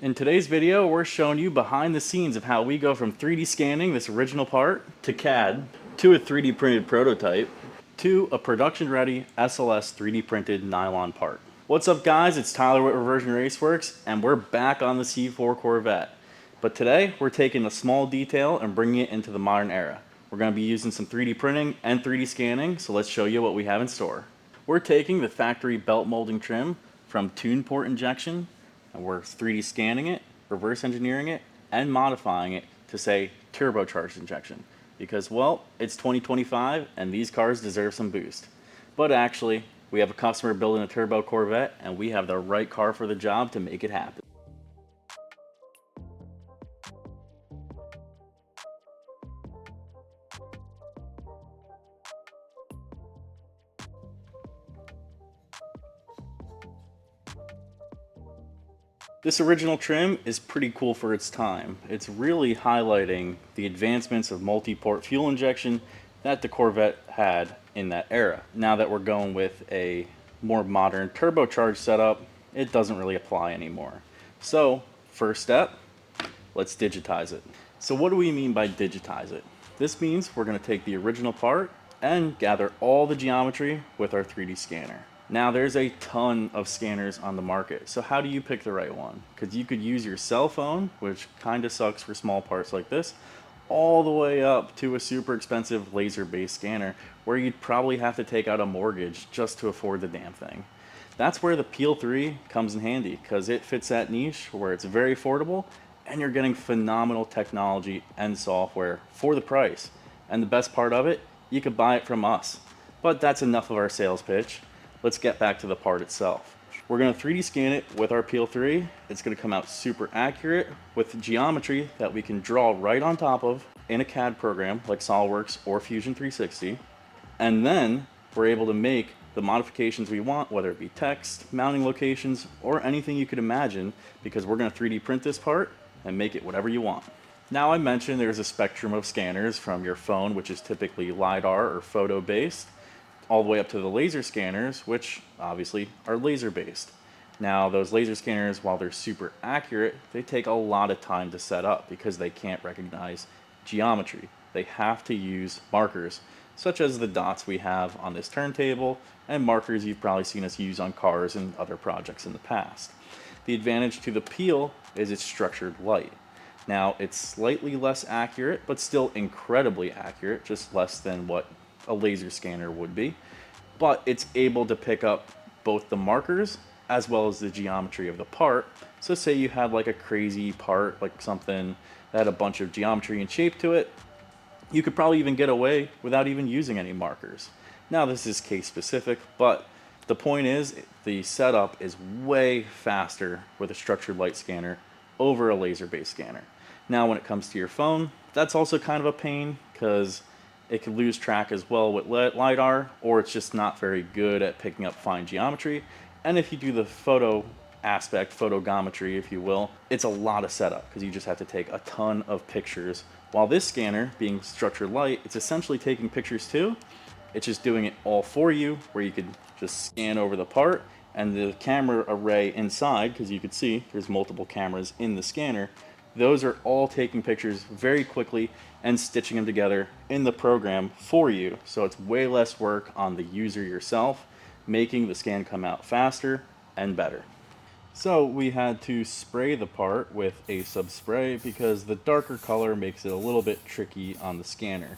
In today's video, we're showing you behind the scenes of how we go from 3D scanning this original part to CAD to a 3D printed prototype to a production ready SLS 3D printed nylon part. What's up guys, it's Tyler with Reversion Raceworks and we're back on the C4 Corvette. But today we're taking a small detail and bringing it into the modern era. We're going to be using some 3D printing and 3D scanning, so let's show you what we have in store. We're taking the factory belt molding trim from tune port injection and we're 3D scanning it, reverse engineering it, and modifying it to say turbocharged injection. Because, well, it's 2025 and these cars deserve some boost. But actually, we have a customer building a turbo Corvette and we have the right car for the job to make it happen. This original trim is pretty cool for its time. It's really highlighting the advancements of multi-port fuel injection that the Corvette had in that era. Now that we're going with a more modern turbocharged setup, it doesn't really apply anymore. So, first step, let's digitize it. So what do we mean by digitize it? This means we're going to take the original part and gather all the geometry with our 3D scanner. Now there's a ton of scanners on the market, so how do you pick the right one? Because you could use your cell phone, which kind of sucks for small parts like this, all the way up to a super expensive laser-based scanner where you'd probably have to take out a mortgage just to afford the damn thing. That's where the Peel 3 comes in handy, because it fits that niche where it's very affordable and you're getting phenomenal technology and software for the price. And the best part of it, you could buy it from us. But that's enough of our sales pitch. Let's get back to the part itself. We're going to 3D scan it with our Peel 3. It's going to come out super accurate with geometry that we can draw right on top of in a CAD program like SolidWorks or Fusion 360. And then we're able to make the modifications we want, whether it be text, mounting locations, or anything you could imagine, because we're going to 3D print this part and make it whatever you want. Now I mentioned there's a spectrum of scanners from your phone, which is typically LiDAR or photo based, all the way up to the laser scanners, which obviously are laser based. Now those laser scanners, while they're super accurate, they take a lot of time to set up because they can't recognize geometry. They have to use markers, such as the dots we have on this turntable and markers you've probably seen us use on cars and other projects in the past. The advantage to the Peel is it's structured light. Now it's slightly less accurate, but still incredibly accurate, just less than what a laser scanner would be, but it's able to pick up both the markers as well as the geometry of the part. So say you had like a crazy part, like something that had a bunch of geometry and shape to it, you could probably even get away without even using any markers. Now this is case specific, but the point is the setup is way faster with a structured light scanner over a laser based scanner. Now when it comes to your phone, that's also kind of a pain because it could lose track as well with LiDAR, or it's just not very good at picking up fine geometry. And if you do the photo aspect, photogrammetry if you will, it's a lot of setup because you just have to take a ton of pictures. While this scanner, being structured light, it's essentially taking pictures too. It's just doing it all for you, where you could just scan over the part, and the camera array inside, because you could see there's multiple cameras in the scanner, those are all taking pictures very quickly and stitching them together in the program for you. So it's way less work on the user yourself, making the scan come out faster and better. So we had to spray the part with a sub-spray because the darker color makes it a little bit tricky on the scanner.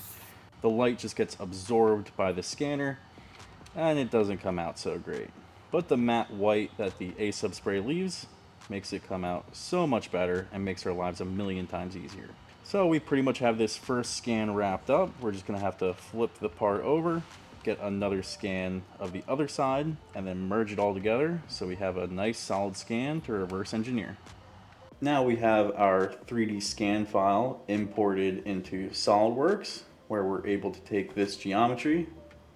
The light just gets absorbed by the scanner and it doesn't come out so great. But the matte white that the A sub-spray leaves makes it come out so much better and makes our lives a million times easier. So we pretty much have this first scan wrapped up. We're just going to have to flip the part over, get another scan of the other side, and then merge it all together so we have a nice solid scan to reverse engineer. Now we have our 3D scan file imported into SolidWorks, where we're able to take this geometry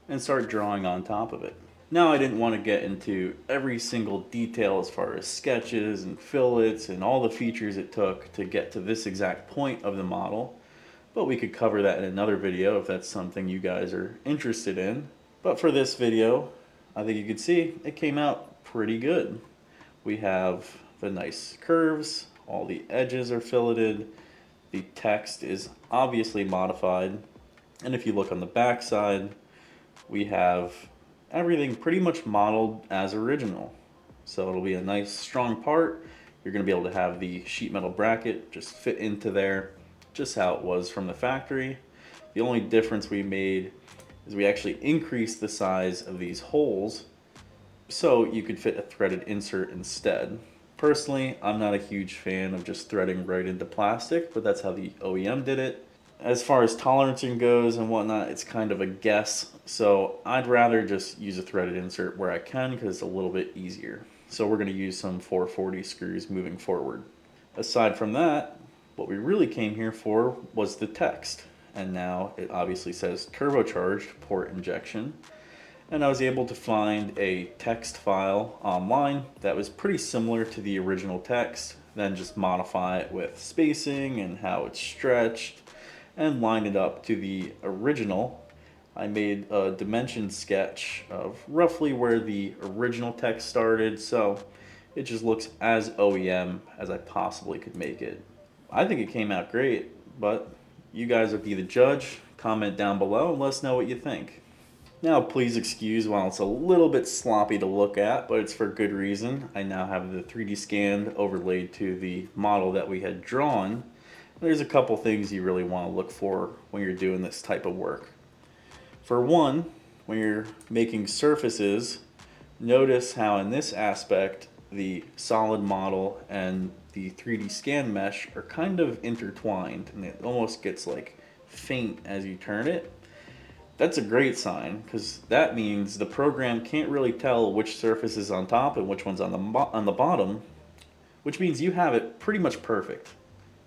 and start drawing on top of it. Now I didn't want to get into every single detail as far as sketches and fillets and all the features it took to get to this exact point of the model, but we could cover that in another video if that's something you guys are interested in. But for this video, I think you can see it came out pretty good. We have the nice curves all the edges are filleted, the text is obviously modified, and if you look on the back side, we have everything pretty much modeled as original. So it'll be a nice strong part. You're going to be able to have the sheet metal bracket just fit into there just how it was from the factory. The only difference we made is we actually increased the size of these holes so you could fit a threaded insert instead. Personally, I'm not a huge fan of just threading right into plastic, but that's how the OEM did it. As far as tolerancing goes and whatnot, it's kind of a guess. So I'd rather just use a threaded insert where I can because it's a little bit easier. So we're going to use some 440 screws moving forward. Aside from that, what we really came here for was the text. And now it obviously says turbocharged port injection. And I was able to find a text file online that was pretty similar to the original text, then just modify it with spacing and how it's stretched and line it up to the original. I made a dimension sketch of roughly where the original text started, so it just looks as OEM as I possibly could make it. I think it came out great, but you guys will be the judge. Comment down below and let us know what you think. Now please excuse while it's a little bit sloppy to look at, but it's for good reason. I now have the 3D scanned overlaid to the model that we had drawn. There's a couple things you really want to look for when you're doing this type of work. For one, when you're making surfaces, notice how in this aspect the solid model and the 3D scan mesh are kind of intertwined and it almost gets like faint as you turn it. That's a great sign because that means the program can't really tell which surface is on top and which one's on the bottom, which means you have it pretty much perfect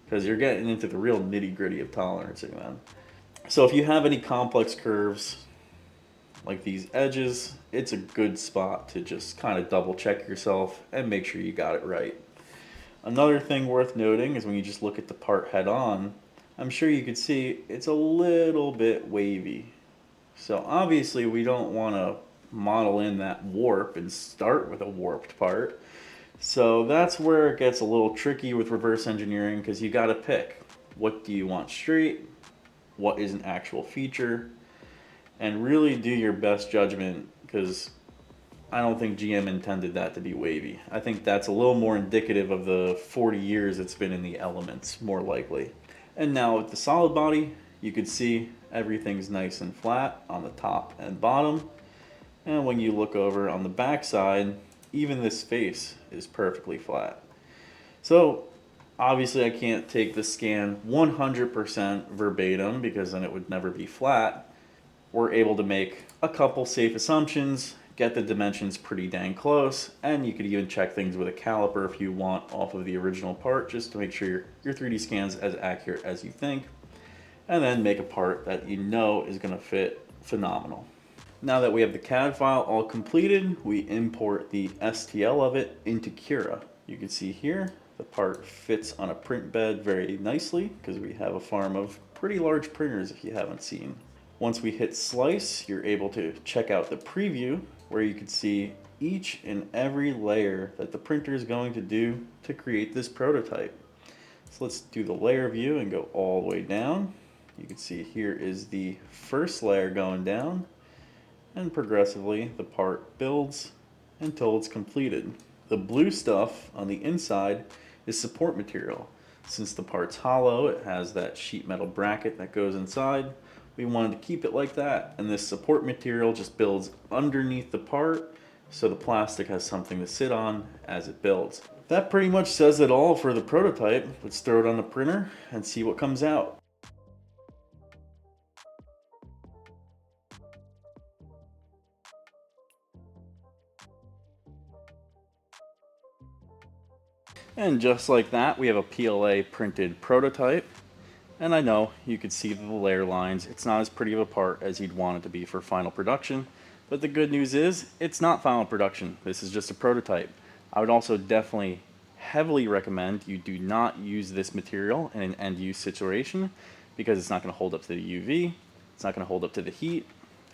because you're getting into the real nitty-gritty of tolerancing then. So if you have any complex curves like these edges, it's a good spot to just kind of double check yourself and make sure you got it right. Another thing worth noting is when you just look at the part head on, I'm sure you could see it's a little bit wavy. So obviously we don't want to model in that warp and start with a warped part. So that's where it gets a little tricky with reverse engineering because you got to pick what do you want straight, what is an actual feature, and really do your best judgment because I don't think GM intended that to be wavy. I think that's a little more indicative of the 40 years it's been in the elements, more likely. And now with the solid body, you can see everything's nice and flat on the top and bottom. And when you look over on the back side, even this face is perfectly flat. So obviously I can't take the scan 100% verbatim because then it would never be flat. We're able to make a couple safe assumptions, get the dimensions pretty dang close, and you could even check things with a caliper if you want off of the original part just to make sure your 3D scan's as accurate as you think, and then make a part that you know is going to fit phenomenal. Now that we have the CAD file all completed, we import the STL of it into Cura. You can see here the part fits on a print bed very nicely because we have a farm of pretty large printers if you haven't seen. Once we hit slice, you're able to check out the preview where you can see each and every layer that the printer is going to do to create this prototype. So let's do the layer view and go all the way down. You can see here is the first layer going down, and progressively the part builds until it's completed. The blue stuff on the inside is support material. Since the part's hollow, it has that sheet metal bracket that goes inside. We wanted to keep it like that, and this support material just builds underneath the part so the plastic has something to sit on as it builds. That pretty much says it all for the prototype. Let's throw it on the printer and see what comes out. And just like that, we have a PLA printed prototype. And I know you can see the layer lines. It's not as pretty of a part as you'd want it to be for final production. But the good news is, it's not final production. This is just a prototype. I would also definitely heavily recommend you do not use this material in an end-use situation because it's not going to hold up to the UV, it's not going to hold up to the heat,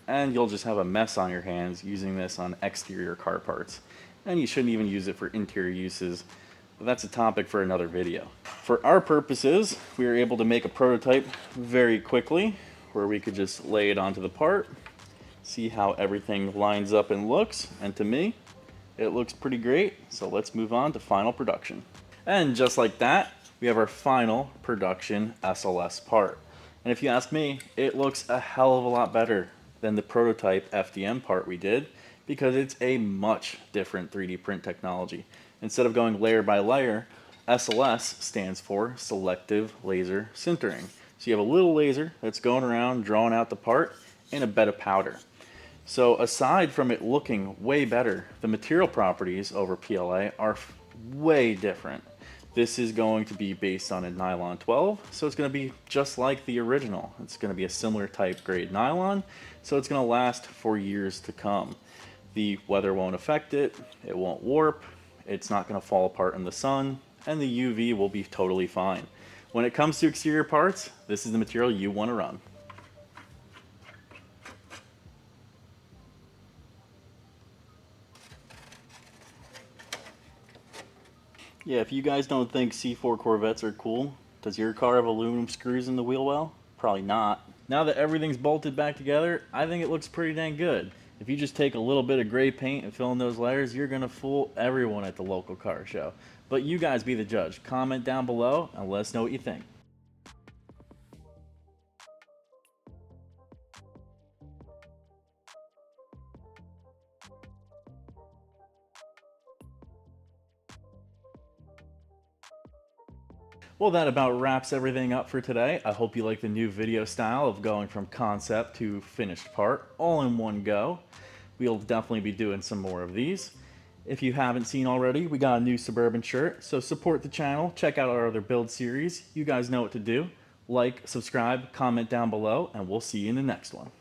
and you'll just have a mess on your hands using this on exterior car parts. And you shouldn't even use it for interior uses. but that's a topic for another video. For our purposes, we were able to make a prototype very quickly, where we could just lay it onto the part, see how everything lines up and looks, and to me, it looks pretty great, so let's move on to final production. And just like that, we have our final production SLS part. And if you ask me, it looks a hell of a lot better than the prototype FDM part we did, because it's a much different 3D print technology. Instead of going layer by layer, SLS stands for selective laser sintering. So you have a little laser that's going around drawing out the part in a bed of powder. So aside from it looking way better, the material properties over PLA are way different. This is going to be based on a nylon 12, so it's going to be just like the original. It's going to be a similar type grade nylon, so it's going to last for years to come. The weather won't affect it, it won't warp, it's not going to fall apart in the sun, and the UV will be totally fine. When it comes to exterior parts, this is the material you want to run. Yeah, if you guys don't think C4 Corvettes are cool, does your car have aluminum screws in the wheel well? Probably not. Now that everything's bolted back together, I think it looks pretty dang good. If you just take a little bit of gray paint and fill in those layers, you're gonna fool everyone at the local car show. But you guys be the judge. Comment down below and let us know what you think. Well, that about wraps everything up for today. I hope you like the new video style of going from concept to finished part all in one go. We'll definitely be doing some more of these. If you haven't seen already, we got a new Suburban shirt, so support the channel, check out our other build series. You guys know what to do. Like, subscribe, comment down below, and we'll see you in the next one.